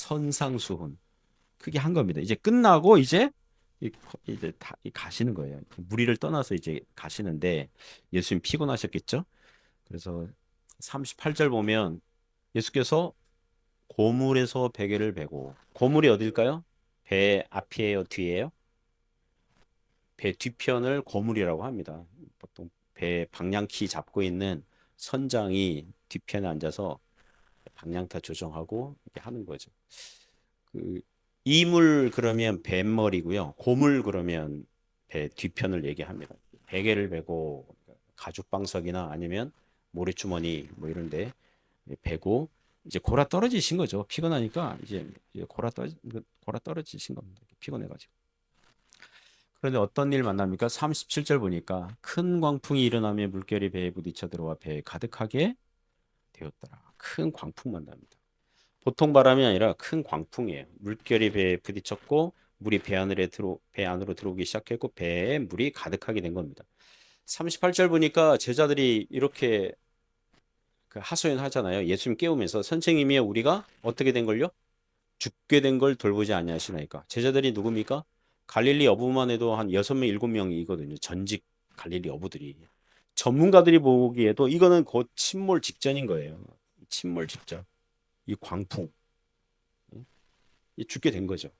선상수훈. 그게 한 겁니다. 이제 끝나고 이제 다 가시는 거예요. 무리를 떠나서 이제 가시는데 예수님 피곤하셨겠죠? 그래서 38절 보면 예수께서 고물에서 베개를 베고 고물이 어딜까요? 배 앞이에요, 뒤에요? 배 뒤편을 고물이라고 합니다. 보통 배 방향키 잡고 있는 선장이 뒤편에 앉아서 방향타 조정하고 이렇게 하는 거죠. 그 이물 그러면 뱃머리고요. 고물 그러면 배 뒤편을 얘기합니다. 베개를 베고 가죽방석이나 아니면 모래주머니 뭐 이런데 베고 이제 골아 떨어지신 거죠. 피곤하니까 이제 골아 떨어지신 겁니다. 피곤해가지고. 그런데 어떤 일 만납니까? 37절 보니까 큰 광풍이 일어나며 물결이 배에 부딪혀 들어와 배에 가득하게 되었더라. 큰 광풍 만납니다. 보통 바람이 아니라 큰 광풍이에요. 물결이 배에 부딪혔고 물이 배 안으로 들어오기 시작했고 배에 물이 가득하게 된 겁니다. 38절 보니까 제자들이 이렇게 그 하소연 하잖아요. 예수님 깨우면서 선생님이 우리가 어떻게 된 걸요? 죽게 된 걸 돌보지 아니하시나이까. 제자들이 누굽니까? 갈릴리 어부만 해도 한 6명, 7명이거든요. 전직 갈릴리 어부들이. 전문가들이 보기에도 이거는 곧 침몰 직전인 거예요. 침몰 직전. 이 광풍. 이 죽게 된 거죠.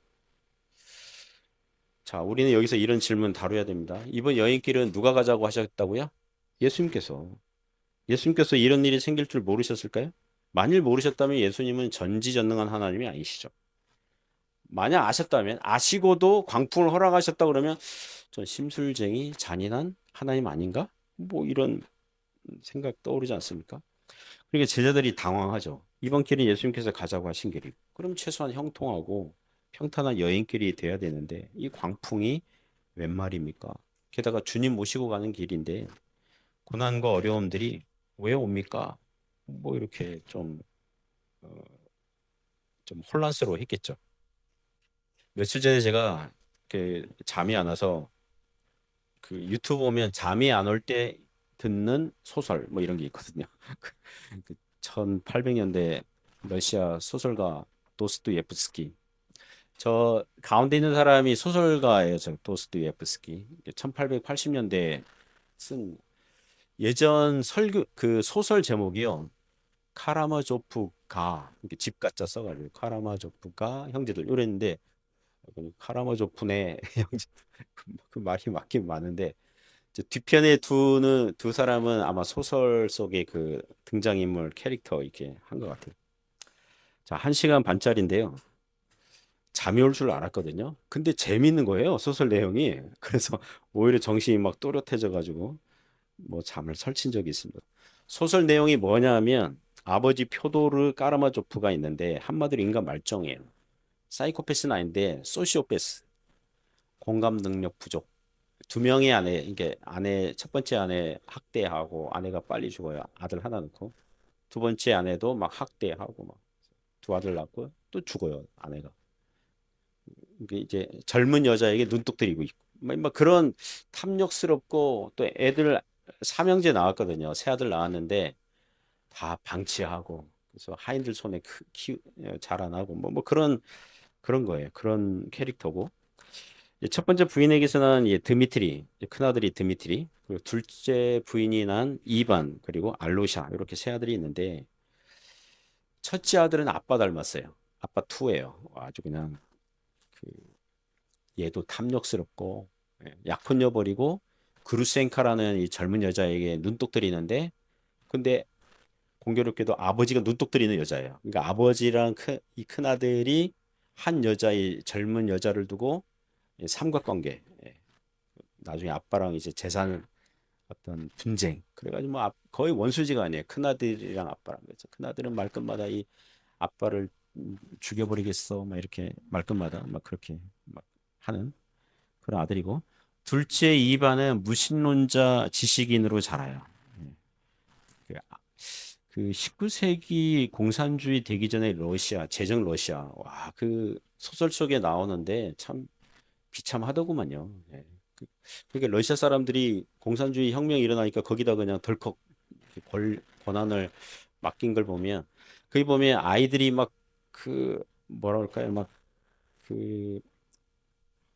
자, 우리는 여기서 이런 질문 다뤄야 됩니다. 이번 여행길은 누가 가자고 하셨다고요? 예수님께서. 예수님께서 이런 일이 생길 줄 모르셨을까요? 만일 모르셨다면 예수님은 전지전능한 하나님이 아니시죠. 만약 아셨다면 아시고도 광풍을 허락하셨다 그러면 전 심술쟁이 잔인한 하나님 아닌가? 뭐 이런 생각 떠오르지 않습니까? 그러니까 제자들이 당황하죠. 이번 길은 예수님께서 가자고 하신 길이고 그럼 최소한 형통하고 평탄한 여행길이 돼야 되는데 이 광풍이 웬 말입니까? 게다가 주님 모시고 가는 길인데 고난과 어려움들이 왜 옵니까? 뭐 이렇게 어, 좀 혼란스러워 했겠죠. 며칠 전에 제가 잠이 안 와서 그 유튜브 보면 잠이 안 올 때 듣는 소설 뭐 이런 게 있거든요. 그 1800년대 러시아 소설가 도스토옙스키. 저 가운데 있는 사람이 소설가예요. 저 도스토옙스키. 1880년대 쓴 예전 설교 그 소설 제목이요. 카라마조프가 이렇게 집 가짜 써가지고 카라마조프가 형제들 이랬는데 카라마조프네 형제 그 말이 맞긴 맞는데 이제 뒤편에 두 사람은 아마 소설 속의 그 등장인물 캐릭터 이렇게 한 것 같아요. 자, 1시간 반짜리인데요. 잠이 올 줄 알았거든요. 근데 재밌는 거예요, 소설 내용이. 그래서 오히려 정신이 막 또렷해져 가지고 뭐 잠을 설친 적이 있습니다. 소설 내용이 뭐냐면 아버지 표도르 까라마조프가 있는데 한마디로 인간 말종이에요. 사이코패스는 아닌데 소시오패스, 공감 능력 부족. 두 명의 아내, 이게 아내 첫 번째 아내 학대하고 아내가 빨리 죽어요. 아들 하나 넣고 두 번째 아내도 막 학대하고 막 두 아들 낳고 또 죽어요 아내가. 이게 이제 젊은 여자에게 눈독 들이고 있고 막 그런 탐욕스럽고 또 애들 삼형제 나왔거든요. 새 아들 나왔는데 다 방치하고 그래서 하인들 손에 자라나고 뭐 그런 거예요. 그런 캐릭터고 첫 번째 부인에게서는 드미트리 큰아들이 드미트리 그리고 둘째 부인이 난 이반 그리고 알로샤 이렇게 세 아들이 있는데 첫째 아들은 아빠 닮았어요. 아빠 투예요. 아주 그냥 그 얘도 탐욕스럽고 약혼녀 버리고 그루센카라는 이 젊은 여자에게 눈독 들이는데 근데 공교롭게도 아버지가 눈독 들이는 여자예요. 그러니까 아버지랑 이 큰아들이 한 여자의 젊은 여자를 두고 삼각관계 나중에 아빠랑 이제 재산 어떤 분쟁 그래가지고 뭐 거의 원수지가 아니에요. 큰아들이랑 아빠랑 그래서 큰아들은 말끝마다 이 아빠를 죽여버리겠어 막 이렇게 말끝마다 막 그렇게 막 하는 그런 아들이고 둘째 이반은 무신론자 지식인으로 자라요. 그, 그 19세기 공산주의 되기 전에 러시아 제정 러시아 와 그 소설 속에 나오는데 참 비참하더구만요. 예. 그러니까 러시아 사람들이 공산주의 혁명이 일어나니까 거기다 그냥 덜컥 권한을 맡긴 걸 보면 거기 보면 아이들이 막 그 뭐라 그럴까요? 막 그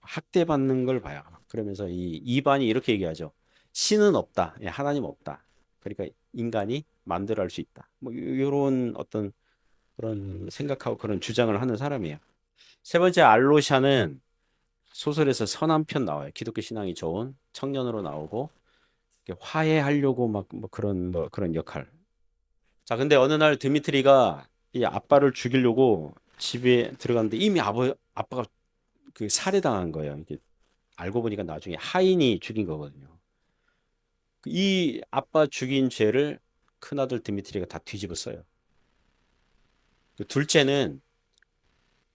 학대받는 걸 봐요. 그러면서 이 이반이 이렇게 얘기하죠. 신은 없다. 예, 하나님 없다. 그러니까 인간이 마음대로 할 수 있다. 뭐 이런 어떤 그런 생각하고 그런 주장을 하는 사람이에요. 세 번째 알로샤는 소설에서 선한 편 나와요. 기독교 신앙이 좋은 청년으로 나오고 이렇게 화해하려고 막 뭐 그런 역할. 자, 근데 어느 날 드미트리가 이 아빠를 죽이려고 집에 들어갔는데 이미 아빠가 그 살해당한 거예요. 이게 알고 보니까 나중에 하인이 죽인 거거든요. 이 아빠 죽인 죄를 큰아들 드미트리가 다 뒤집어 써요. 그 둘째는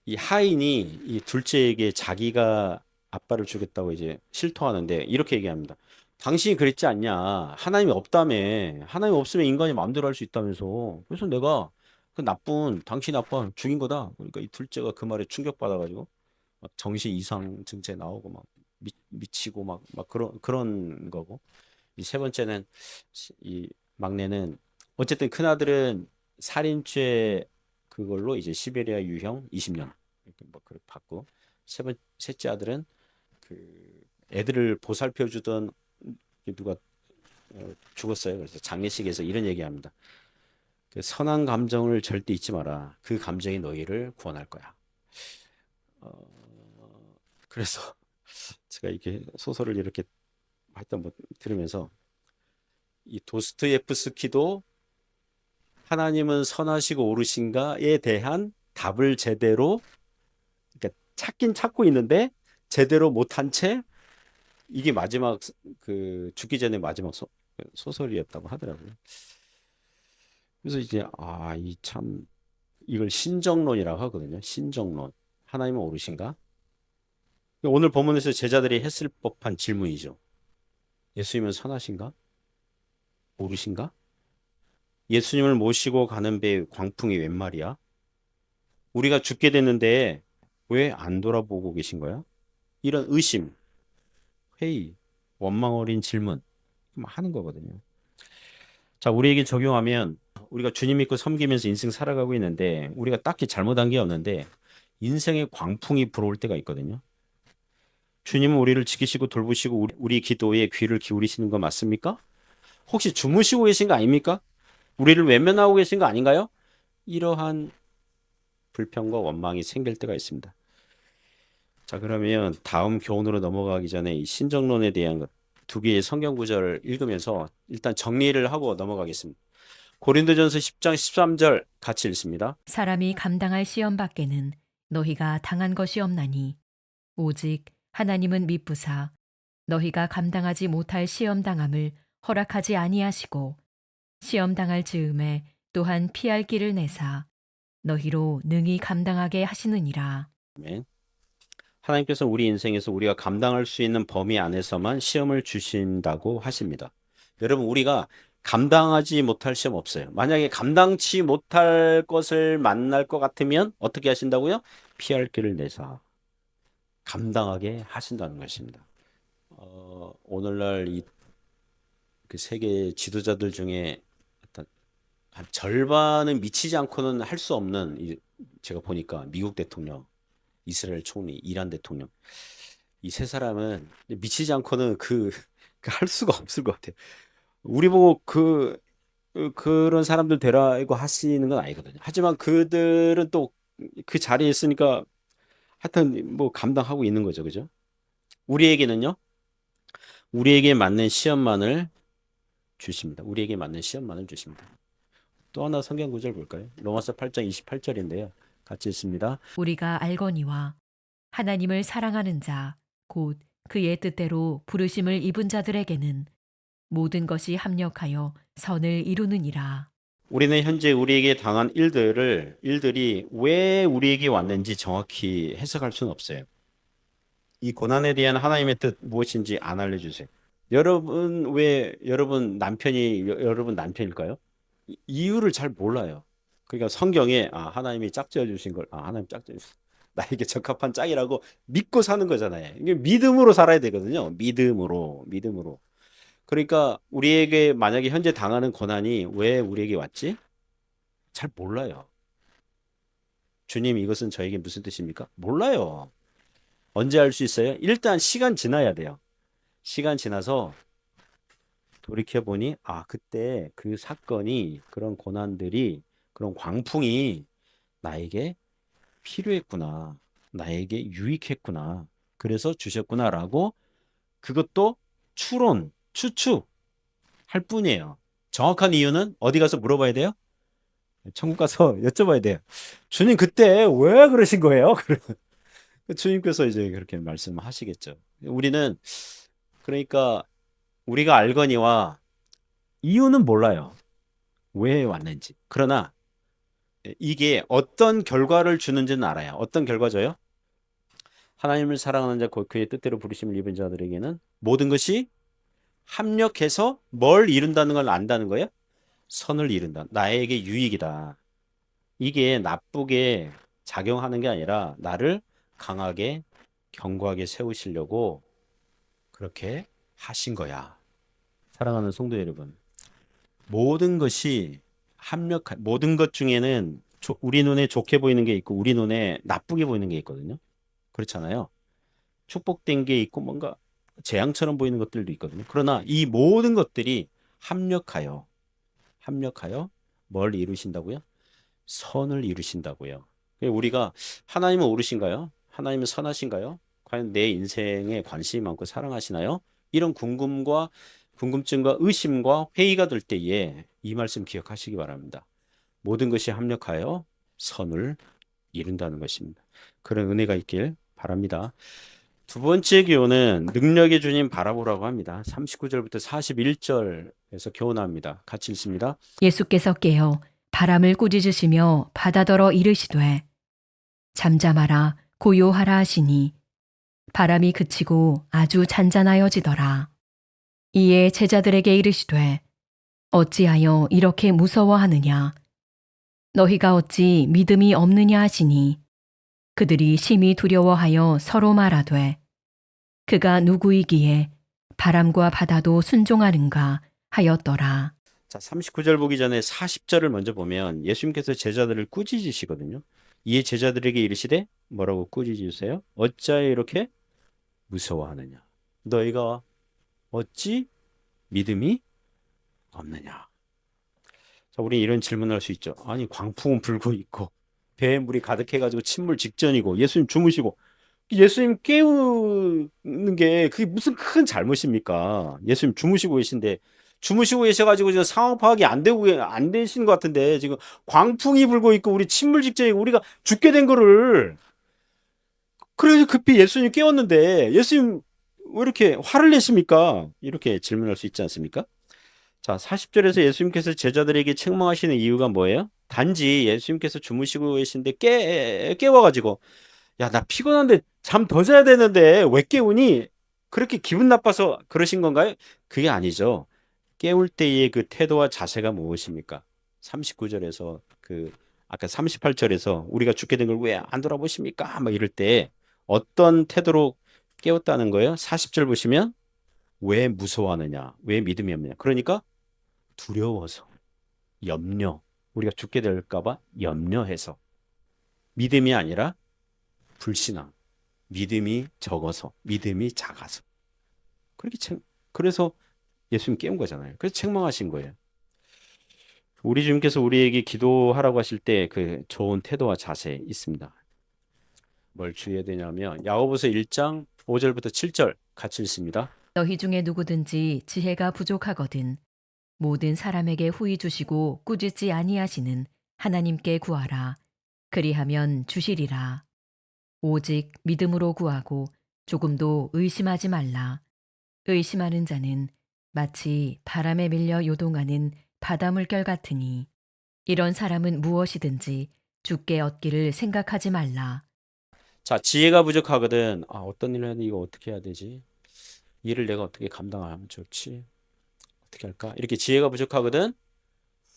이 하인이 이 둘째에게 자기가 아빠를 죽였다고 이제 실토하는데 이렇게 얘기합니다. 당신이 그랬지 않냐? 하나님이 없다며. 하나님 없으면 인간이 마음대로 할 수 있다면서. 그래서 내가 그 나쁜 당신 아빠 죽인 거다. 그러니까 이 둘째가 그 말에 충격받아가지고 막 정신 이상 증세 나오고 막 미치고 막 그런 거고. 이 세 번째는 이 막내는 어쨌든 큰아들은 살인죄 그걸로 이제 시베리아 유형 20년 이렇게 뭐 그렇게 받고 셋째 아들은 그 애들을 보살펴 주던 누가 죽었어요. 그래서 장례식에서 이런 얘기합니다. 그 선한 감정을 절대 잊지 마라. 그 감정이 너희를 구원할 거야. 그래서 제가 이렇게 소설을 이렇게 하여튼 뭐 들으면서 이 도스토예프스키도 하나님은 선하시고 옳으신가에 대한 답을 제대로 그러니까 찾긴 찾고 있는데 제대로 못한 채 이게 마지막 그 죽기 전에 마지막 소설이었다고 하더라고요. 그래서 이제 이 참 이걸 신정론이라고 하거든요. 신정론. 하나님은 옳으신가? 오늘 본문에서 제자들이 했을 법한 질문이죠. 예수님은 선하신가? 옳으신가? 예수님을 모시고 가는 배 광풍이 웬 말이야? 우리가 죽게 됐는데 왜 안 돌아보고 계신 거야? 이런 의심, 회의, 원망 어린 질문 하는 거거든요. 자, 우리에게 적용하면 우리가 주님 믿고 섬기면서 인생 살아가고 있는데 우리가 딱히 잘못한 게 없는데 인생의 광풍이 불어올 때가 있거든요. 주님은 우리를 지키시고 돌보시고 우리 기도에 귀를 기울이시는 거 맞습니까? 혹시 주무시고 계신 거 아닙니까? 우리를 외면하고 계신 거 아닌가요? 이러한 불평과 원망이 생길 때가 있습니다. 자, 그러면 다음 교훈으로 넘어가기 전에 이 신정론에 대한 두 개의 성경 구절을 읽으면서 일단 정리를 하고 넘어가겠습니다. 고린도전서 10장 13절 같이 읽습니다. 사람이 감당할 시험 밖에는 너희가 당한 것이 없나니 오직 하나님은 미쁘사 너희가 감당하지 못할 시험 당함을 허락하지 아니하시고 시험 당할 즈음에 또한 피할 길을 내사 너희로 능히 감당하게 하시느니라. 아멘. 하나님께서 우리 인생에서 우리가 감당할 수 있는 범위 안에서만 시험을 주신다고 하십니다. 여러분, 우리가 감당하지 못할 시험 없어요. 만약에 감당치 못할 것을 만날 것 같으면 어떻게 하신다고요? 피할 길을 내사 감당하게 하신다는 것입니다. 오늘날 그 세계 지도자들 중에 어떤 한 절반은 미치지 않고는 할 수 없는 제가 보니까 미국 대통령, 이스라엘 총리, 이란 대통령 이 세 사람은 미치지 않고는 할 수가 없을 것 같아요. 우리 보고 그런 사람들 되라고 하시는 건 아니거든요. 하지만 그들은 또 그 자리에 있으니까 하여튼 뭐 감당하고 있는 거죠, 그죠? 우리에게는요, 우리에게 맞는 시험만을 주십니다. 우리에게 맞는 시험만을 주십니다. 또 하나 성경 구절 볼까요? 로마서 8장 28절인데요. 같이 읽습니다. 우리가 알거니와 하나님을 사랑하는 자 곧 그의 뜻대로 부르심을 입은 자들에게는 모든 것이 합력하여 선을 이루느니라. 우리는 현재 우리에게 당한 일들이 왜 우리에게 왔는지 정확히 해석할 수는 없어요. 이 고난에 대한 하나님의 뜻 무엇인지 안 알려주세요. 여러분 남편이 여러분 남편일까요? 이유를 잘 몰라요. 그러니까 성경에 하나님이 짝지어 주신 걸 하나님 짝지어 주신 나에게 적합한 짝이라고 믿고 사는 거잖아요. 이게 믿음으로 살아야 되거든요. 믿음으로. 그러니까 우리에게 만약에 현재 당하는 고난이 왜 우리에게 왔지? 잘 몰라요. 주님, 이것은 저에게 무슨 뜻입니까? 몰라요. 언제 알 수 있어요? 일단 시간 지나야 돼요. 시간 지나서 돌이켜보니, 아, 그때 그 사건이, 그런 고난들이, 그런 광풍이 나에게 필요했구나. 나에게 유익했구나. 그래서 주셨구나라고 그것도 추론, 추측할 뿐이에요. 정확한 이유는 어디 가서 물어봐야 돼요? 천국 가서 여쭤봐야 돼요. 주님, 그때 왜 그러신 거예요? 주님께서 이제 그렇게 말씀하시겠죠. 우리는 그러니까 우리가 알거니와 이유는 몰라요. 왜 왔는지. 그러나 이게 어떤 결과를 주는지는 알아요. 어떤 결과 줘요? 하나님을 사랑하는 자, 곧 그의 뜻대로 부르심을 입은 자들에게는 모든 것이 합력해서 뭘 이룬다는 걸 안다는 거예요? 선을 이룬다. 나에게 유익이다. 이게 나쁘게 작용하는 게 아니라 나를 강하게 견고하게 세우시려고 그렇게 하신 거야. 사랑하는 성도 여러분, 모든 것이 합력한 모든 것 중에는 우리 눈에 좋게 보이는 게 있고 우리 눈에 나쁘게 보이는 게 있거든요. 그렇잖아요. 축복된 게 있고 뭔가 재앙처럼 보이는 것들도 있거든요. 그러나 이 모든 것들이 합력하여 뭘 이루신다고요? 선을 이루신다고요. 우리가 하나님은 옳으신가요? 하나님은 선하신가요? 과연 내 인생에 관심이 많고 사랑하시나요? 이런 궁금증과 의심과 회의가 될 때에 이 말씀 기억하시기 바랍니다. 모든 것이 합력하여 선을 이룬다는 것입니다. 그런 은혜가 있길 바랍니다. 두 번째 교훈은 능력의 주님 바라보라고 합니다. 39절부터 41절에서 교훈합니다. 같이 읽습니다. 예수께서 깨어 바람을 꾸짖으시며 바다더러 이르시되 잠잠하라 고요하라 하시니 바람이 그치고 아주 잔잔하여지더라. 이에 제자들에게 이르시되 어찌하여 이렇게 무서워하느냐 너희가 어찌 믿음이 없느냐 하시니 그들이 심히 두려워하여 서로 말하되 그가 누구이기에 바람과 바다도 순종하는가 하였더라. 자, 39절 보기 전에 40절을 먼저 보면 예수님께서 제자들을 꾸짖으시거든요. 이에 제자들에게 이르시되 뭐라고 꾸짖으세요? 어찌하여 이렇게 무서워하느냐? 너희가 어찌 믿음이 없느냐? 자, 우리 이런 질문을 할 수 있죠. 아니, 광풍은 불고 있고 배에 물이 가득해가지고 침몰 직전이고 예수님 주무시고 예수님 깨우는 게 그게 무슨 큰 잘못입니까? 예수님 주무시고 계신데 주무시고 계셔가지고 지금 상황 파악이 안 되시는 것 같은데 지금 광풍이 불고 있고 우리 침몰 직전이고 우리가 죽게 된 거를 그래서 급히 예수님 깨웠는데 예수님 왜 이렇게 화를 내십니까? 이렇게 질문할 수 있지 않습니까? 자, 40절에서 예수님께서 제자들에게 책망하시는 이유가 뭐예요? 단지 예수님께서 주무시고 계신데 깨워가지고 야, 나 피곤한데 잠 더 자야 되는데 왜 깨우니? 그렇게 기분 나빠서 그러신 건가요? 그게 아니죠. 깨울 때의 그 태도와 자세가 무엇입니까? 39절에서 아까 38절에서 우리가 죽게 된 걸 왜 안 돌아보십니까? 막 이럴 때 어떤 태도로 깨웠다는 거예요? 40절 보시면 왜 무서워하느냐? 왜 믿음이 없느냐? 그러니까 두려워서 염려 우리가 죽게 될까 봐 염려해서 믿음이 아니라 불신앙 믿음이 적어서 믿음이 작아서 그래서 예수님 깨운 거잖아요. 그래서 책망하신 거예요. 우리 주님께서 우리에게 기도하라고 하실 때 그 좋은 태도와 자세 있습니다. 뭘 주의해야 되냐면 야고보서 1장 5절부터 7절 같이 읽습니다. 너희 중에 누구든지 지혜가 부족하거든 모든 사람에게 후히 주시고 꾸짖지 아니하시는 하나님께 구하라. 그리하면 주시리라. 오직 믿음으로 구하고 조금도 의심하지 말라. 의심하는 자는 마치 바람에 밀려 요동하는 바닷물결 같으니 이런 사람은 무엇이든지 주께 얻기를 생각하지 말라. 자, 지혜가 부족하거든. 아, 어떤 일을 해야 돼? 이거 어떻게 해야 되지? 일을 내가 어떻게 감당하면 좋지? 어떻게 할까? 이렇게 지혜가 부족하거든.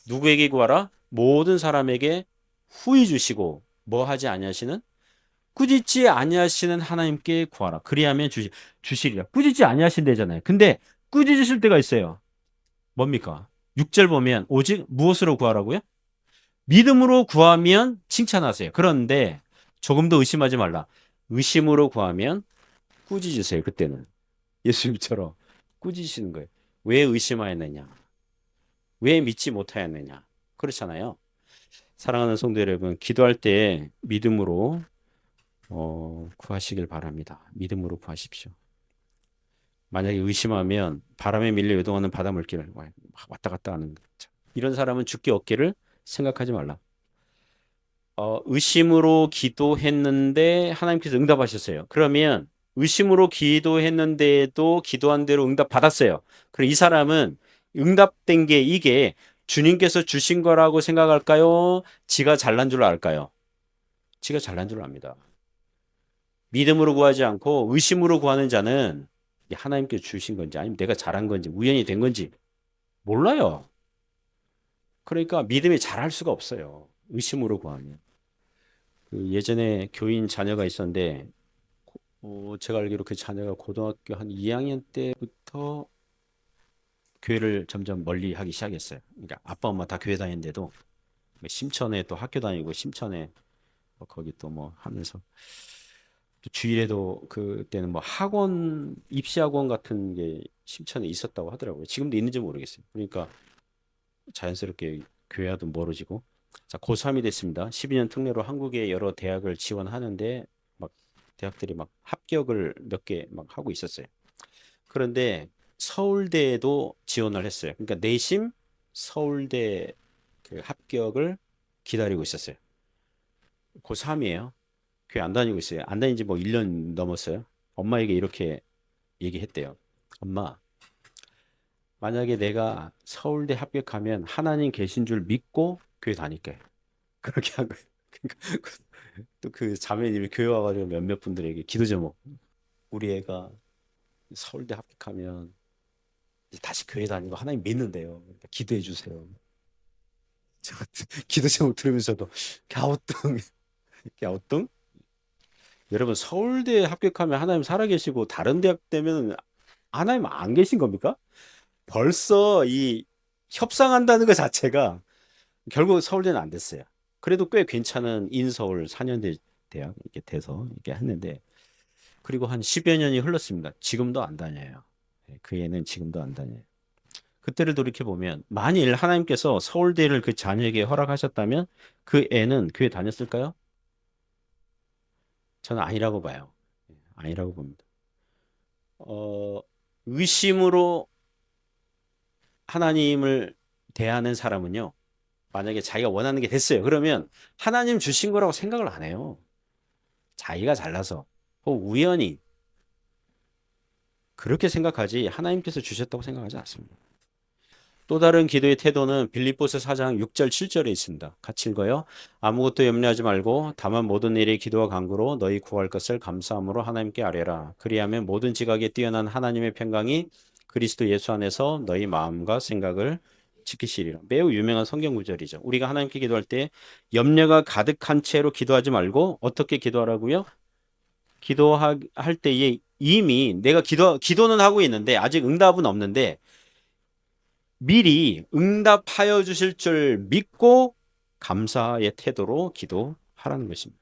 누구에게 구하라? 모든 사람에게 후히 주시고 뭐 하지 아니하시는? 꾸짖지 아니하시는 하나님께 구하라. 그리하면 주시리라. 꾸짖지 아니하신대잖아요. 근데 꾸짖으실 때가 있어요. 뭡니까? 6절 보면 오직 무엇으로 구하라고요? 믿음으로 구하면 칭찬하세요. 그런데 조금 더 의심하지 말라. 의심으로 구하면 꾸짖으세요. 그때는 예수님처럼 꾸짖으시는 거예요. 왜 의심하였느냐? 왜 믿지 못하였느냐? 그렇잖아요. 사랑하는 성도 여러분, 기도할 때 믿음으로 구하시길 바랍니다. 믿음으로 구하십시오. 만약에 의심하면 바람에 밀려 요동하는 바다 물길을 왔다 갔다 하는 거죠. 이런 사람은 죽기 없기를 생각하지 말라. 의심으로 기도했는데 하나님께서 응답하셨어요. 그러면 의심으로 기도했는데도 기도한 대로 응답 받았어요. 그럼 이 사람은 응답된 게 이게 주님께서 주신 거라고 생각할까요? 지가 잘난 줄 알까요? 지가 잘난 줄 압니다. 믿음으로 구하지 않고 의심으로 구하는 자는 하나님께서 주신 건지 아니면 내가 잘한 건지 우연히 된 건지 몰라요. 그러니까 믿음이 잘할 수가 없어요. 의심으로 구하면. 그 예전에 교인 자녀가 있었는데 제가 알기로 그 자녀가 고등학교 한 2학년 때부터 교회를 점점 멀리 하기 시작했어요. 그러니까 아빠 엄마 다 교회 다니는데도 심천에 또 학교 다니고 심천에 거기 또 뭐 하면서 또 주일에도 그때는 뭐 학원 입시 학원 같은 게 심천에 있었다고 하더라고요. 지금도 있는지 모르겠어요. 그러니까 자연스럽게 교회와도 멀어지고 자 고3이 됐습니다. 12년 특례로 한국의 여러 대학을 지원하는데 막 대학들이 막 합격을 몇 개 막 하고 있었어요. 그런데 서울대에도 지원을 했어요. 그러니까 내심 서울대 그 합격을 기다리고 있었어요. 고3이에요. 교회 안 다니고 있어요. 안 다닌 지 뭐 1년 넘었어요. 엄마에게 이렇게 얘기했대요. 엄마, 만약에 내가 서울대 합격하면 하나님 계신 줄 믿고 교회 다닐게. 그렇게 한 거예요. 또 그 자매님이 교회 와가지고 몇몇 분들에게 기도 제목. 우리 애가 서울대 합격하면 이제 다시 교회 다니고 하나님 믿는데요. 그러니까 기도해 주세요. 제가 기도 제목 들으면서도 갸우뚱, 갸우뚱. 여러분 서울대 합격하면 하나님 살아계시고 다른 대학 되면 하나님 안 계신 겁니까? 벌써 이 협상한다는 것 자체가 결국 서울대는 안 됐어요. 그래도 꽤 괜찮은 인서울 4년대 대학 이렇게 돼서 이렇게 했는데 그리고 한 10여 년이 흘렀습니다. 지금도 안 다녀요. 그 애는 지금도 안 다녀요. 그때를 돌이켜 보면 만일 하나님께서 서울대를 그 자녀에게 허락하셨다면 그 애는 교회 다녔을까요? 저는 아니라고 봐요. 아니라고 봅니다. 의심으로 하나님을 대하는 사람은요. 만약에 자기가 원하는 게 됐어요. 그러면 하나님 주신 거라고 생각을 안 해요. 자기가 잘나서 혹 우연히 그렇게 생각하지 하나님께서 주셨다고 생각하지 않습니다. 또 다른 기도의 태도는 빌립보서 4장 6절 7절에 있습니다. 같이 읽어요. 아무것도 염려하지 말고 다만 모든 일에 기도와 간구로 너희 구할 것을 감사함으로 하나님께 아뢰라. 그리하면 모든 지각에 뛰어난 하나님의 평강이 그리스도 예수 안에서 너희 마음과 생각을 지키시리라. 매우 유명한 성경 구절이죠. 우리가 하나님께 기도할 때 염려가 가득한 채로 기도하지 말고 어떻게 기도하라고요? 기도할 때에 이미 내가 기도는 하고 있는데 아직 응답은 없는데 미리 응답하여 주실 줄 믿고 감사의 태도로 기도하라는 것입니다.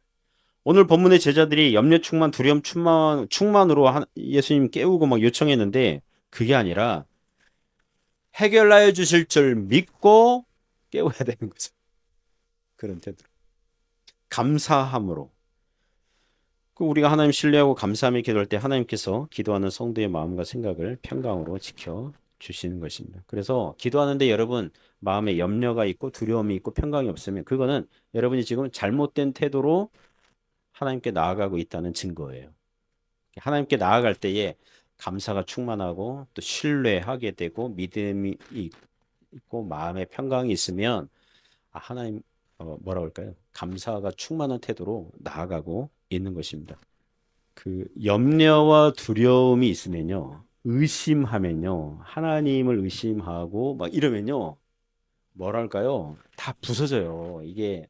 오늘 본문의 제자들이 염려 충만, 두려움 충만으로 예수님 깨우고 막 요청했는데 그게 아니라 해결하여 주실 줄 믿고 깨워야 되는 거죠. 그런 태도로. 감사함으로. 우리가 하나님 신뢰하고 감사하며 기도할 때 하나님께서 기도하는 성도의 마음과 생각을 평강으로 지켜 주시는 것입니다. 그래서 기도하는데 여러분 마음에 염려가 있고 두려움이 있고 평강이 없으면 그거는 여러분이 지금 잘못된 태도로 하나님께 나아가고 있다는 증거예요. 하나님께 나아갈 때에 감사가 충만하고 또 신뢰하게 되고 믿음이 있고 마음에 평강이 있으면 하나님 뭐라고 할까요? 감사가 충만한 태도로 나아가고 있는 것입니다. 그 염려와 두려움이 있으면요. 의심하면요. 하나님을 의심하고 막 이러면요. 뭐랄까요? 다 부서져요. 이게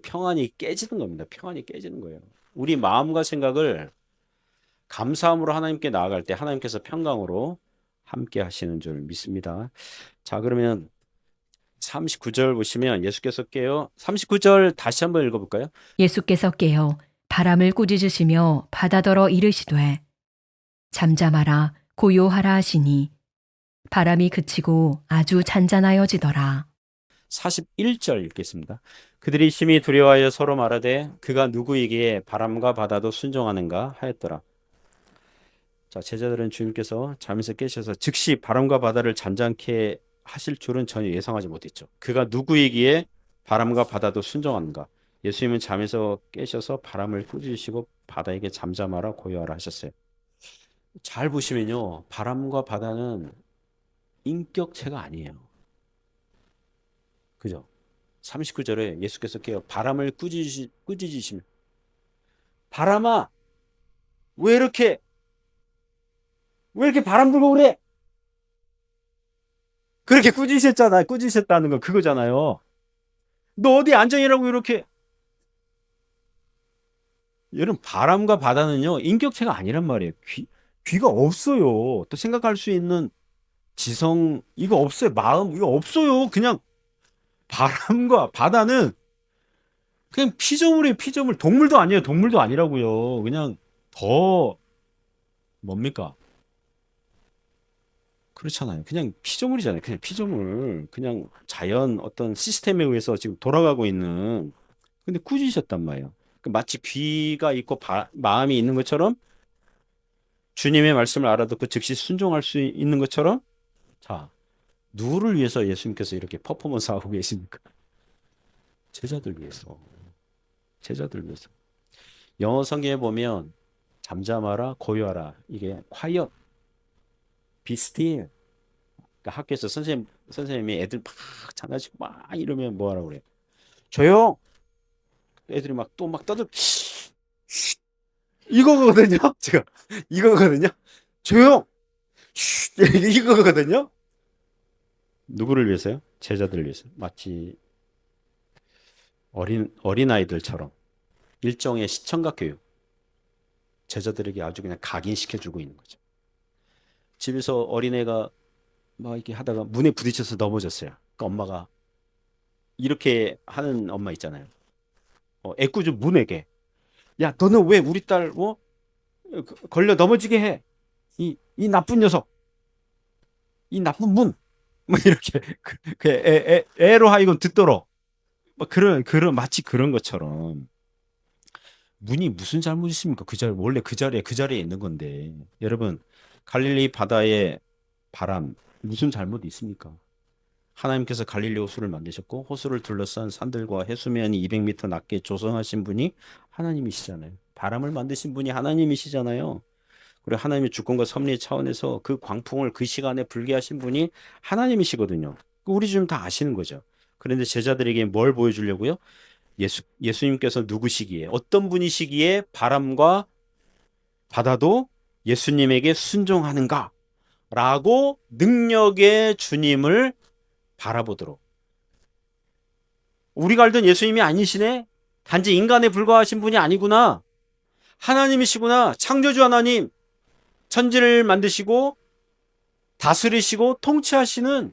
평안이 깨지는 겁니다. 평안이 깨지는 거예요. 우리 마음과 생각을 감사함으로 하나님께 나아갈 때 하나님께서 평강으로 함께 하시는 줄 믿습니다. 자, 그러면 39절 보시면 예수께서 깨어 39절 다시 한번 읽어볼까요? 예수께서 깨어 바람을 꾸짖으시며 바다더러 이르시되 잠잠하라 고요하라 하시니 바람이 그치고 아주 잔잔하여지더라. 41절 읽겠습니다. 그들이 심히 두려워하여 서로 말하되 그가 누구이기에 바람과 바다도 순종하는가 하였더라. 자, 제자들은 주님께서 잠에서 깨셔서 즉시 바람과 바다를 잔잔케 하실 줄은 전혀 예상하지 못했죠. 그가 누구이기에 바람과 바다도 순종하는가? 예수님은 잠에서 깨셔서 바람을 꾸짖으시고 바다에게 잠잠하라 고요하라 하셨어요. 잘 보시면요. 바람과 바다는 인격체가 아니에요. 그죠? 39절에 예수께서 깨어 바람을 꾸짖으시며 바람아 왜 이렇게 바람 불고 그래? 그렇게 꾸짖으셨잖아. 꾸짖으셨다는 건 그거잖아요. 너 어디 안정이라고 이렇게. 여러분 바람과 바다는요 인격체가 아니란 말이에요. 귀가 없어요. 또 생각할 수 있는 지성 이거 없어요. 마음 이거 없어요. 그냥 바람과 바다는 그냥 피조물이에요. 피조물. 동물도 아니에요. 동물도 아니라고요. 그냥 더 뭡니까? 그렇잖아요. 그냥 피조물이잖아요. 그냥 피조물. 그냥 자연 어떤 시스템에 의해서 지금 돌아가고 있는. 근데 꾸짖으셨단 말이에요. 마치 귀가 있고 마음이 있는 것처럼 주님의 말씀을 알아듣고 즉시 순종할 수 있는 것처럼 자, 누구를 위해서 예수님께서 이렇게 퍼포먼스 하고 계십니까? 제자들 위해서. 제자들 위해서. 영어 성경에 보면 잠잠하라, 고요하라. 이게 quiet, be still. 그러니까 학교에서 선생님이 애들 막 장난치고 막 이러면 뭐 하라고 그래요? 조용! 애들이 막 또 막 떠들 이거거든요. 제가 이거거든요. 조용. 이거거든요. 누구를 위해서요? 제자들을 위해서. 마치 어린아이들처럼 일종의 시청각 교육. 제자들에게 아주 그냥 각인시켜주고 있는 거죠. 집에서 어린애가 막 이렇게 하다가 문에 부딪혀서 넘어졌어요. 그러니까 엄마가 이렇게 하는 엄마 있잖아요. 애꿎은 문에게 야 너는 왜 우리 딸 걸려 넘어지게 해? 이 나쁜 녀석, 이 나쁜 문, 뭐 이렇게 애로 하여금 듣도록 뭐 그런 마치 그런 것처럼 문이 무슨 잘못이 있습니까? 원래 그 자리에 있는 건데 여러분 갈릴리 바다의 바람 무슨 잘못이 있습니까? 하나님께서 갈릴리 호수를 만드셨고 호수를 둘러싼 산들과 해수면이 200m 낮게 조성하신 분이 하나님이시잖아요. 바람을 만드신 분이 하나님이시잖아요. 그리고 하나님의 주권과 섭리 차원에서 그 광풍을 그 시간에 불게 하신 분이 하나님이시거든요. 우리 좀 다 아시는 거죠. 그런데 제자들에게 뭘 보여주려고요? 예수님께서 누구시기에 어떤 분이시기에 바람과 바다도 예수님에게 순종하는가? 라고 능력의 주님을 바라보도록. 우리가 알던 예수님이 아니시네? 단지 인간에 불과하신 분이 아니구나. 하나님이시구나. 창조주 하나님. 천지를 만드시고 다스리시고 통치하시는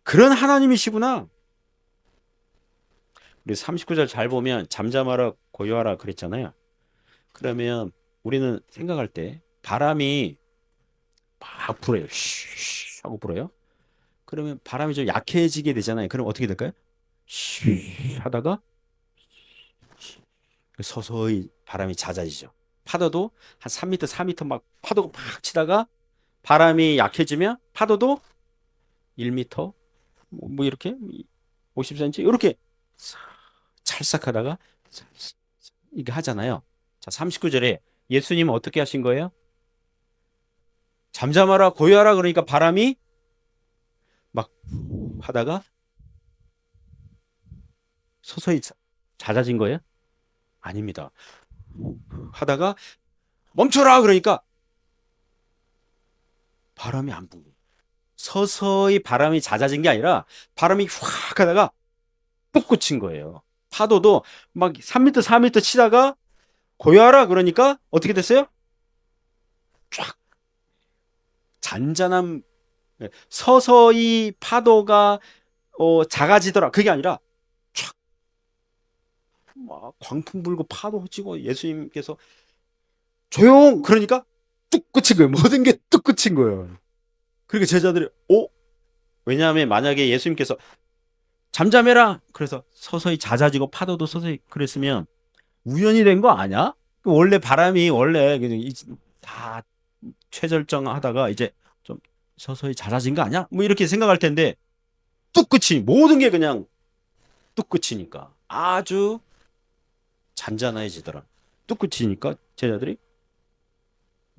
그런 하나님이시구나. 우리 39절 잘 보면 잠잠하라 고요하라 그랬잖아요. 그러면 우리는 생각할 때 바람이 막 불어요. 쉬 하고 불어요. 그러면 바람이 좀 약해지게 되잖아요. 그럼 어떻게 될까요? 쉬 하다가 서서히 바람이 잦아지죠. 파도도 한 3m, 4m 막 파도가 막 치다가 바람이 약해지면 파도도 1m 뭐 이렇게 50cm 이렇게 찰싹하다가 이게 하잖아요. 자, 39절에 예수님은 어떻게 하신 거예요? 잠잠하라 고요하라 그러니까 바람이 막 하다가 서서히 잦아진 거예요? 아닙니다. 하다가 멈춰라 그러니까 바람이 안 불고 서서히 바람이 잦아진 게 아니라 바람이 확 하다가 푹 꽂힌 거예요. 파도도 막 3m, 4m 치다가 고요하라 그러니까 어떻게 됐어요? 쫙 잔잔한 서서히 파도가 작아지더라. 그게 아니라 촥, 막 광풍 불고 파도 치고 예수님께서 조용! 그러니까 뚝 그친 거예요. 모든 게 뚝 그친 거예요. 그러니까 제자들이 왜냐하면 만약에 예수님께서 잠잠해라. 그래서 서서히 잦아지고 파도도 서서히 그랬으면 우연이 된 거 아니야? 원래 바람이 원래 그냥 다 최절정하다가 이제 좀 서서히 잦아진 거 아니야? 뭐 이렇게 생각할 텐데 뚝 끝이 모든 게 그냥 뚝 끝이니까 아주 잔잔해지더라. 뚝 끝이니까 제자들이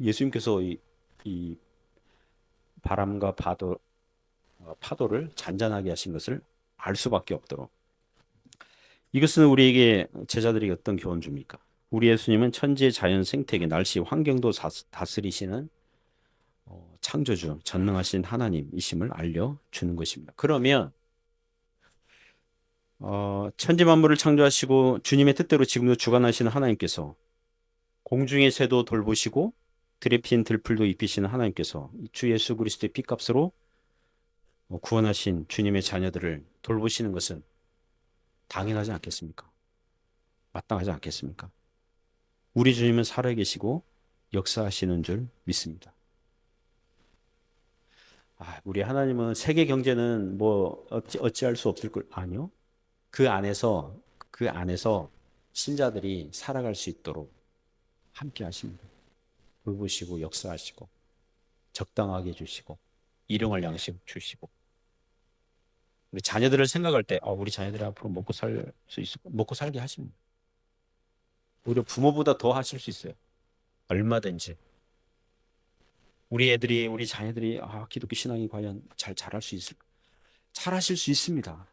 예수님께서 이 바람과 파도를 잔잔하게 하신 것을 알 수밖에 없도록. 이것은 우리에게 제자들이 어떤 교훈 줍니까? 우리 예수님은 천지의 자연 생태계, 날씨, 환경도 다스리시는 창조주, 전능하신 하나님이심을 알려주는 것입니다. 그러면 천지 만물을 창조하시고 주님의 뜻대로 지금도 주관하시는 하나님께서 공중의 새도 돌보시고 들에 피는 들풀도 입히시는 하나님께서 주 예수 그리스도의 피값으로 구원하신 주님의 자녀들을 돌보시는 것은 당연하지 않겠습니까? 마땅하지 않겠습니까? 우리 주님은 살아계시고 역사하시는 줄 믿습니다. 우리 하나님은 세계 경제는 뭐 어찌할 수 없을 걸 아니요. 그 안에서 신자들이 살아갈 수 있도록 함께 하십니다. 돌보시고 역사하시고 적당하게 해주시고 일용할 양식 주시고 우리 자녀들을 생각할 때 우리 자녀들이 앞으로 먹고 살 수 있을 먹고 살게 하십니다. 오히려 부모보다 더 하실 수 있어요. 얼마든지. 우리 자녀들이 기독교 신앙이 과연 잘 자랄 수 있을까? 잘하실 수 있습니다.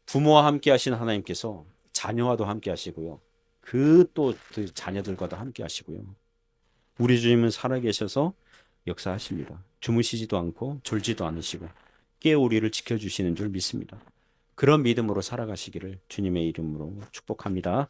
부모와 함께 하신 하나님께서 자녀와도 함께 하시고요. 그 자녀들과도 함께 하시고요. 우리 주님은 살아계셔서 역사하십니다. 주무시지도 않고 졸지도 않으시고 깨어 우리를 지켜주시는 줄 믿습니다. 그런 믿음으로 살아가시기를 주님의 이름으로 축복합니다.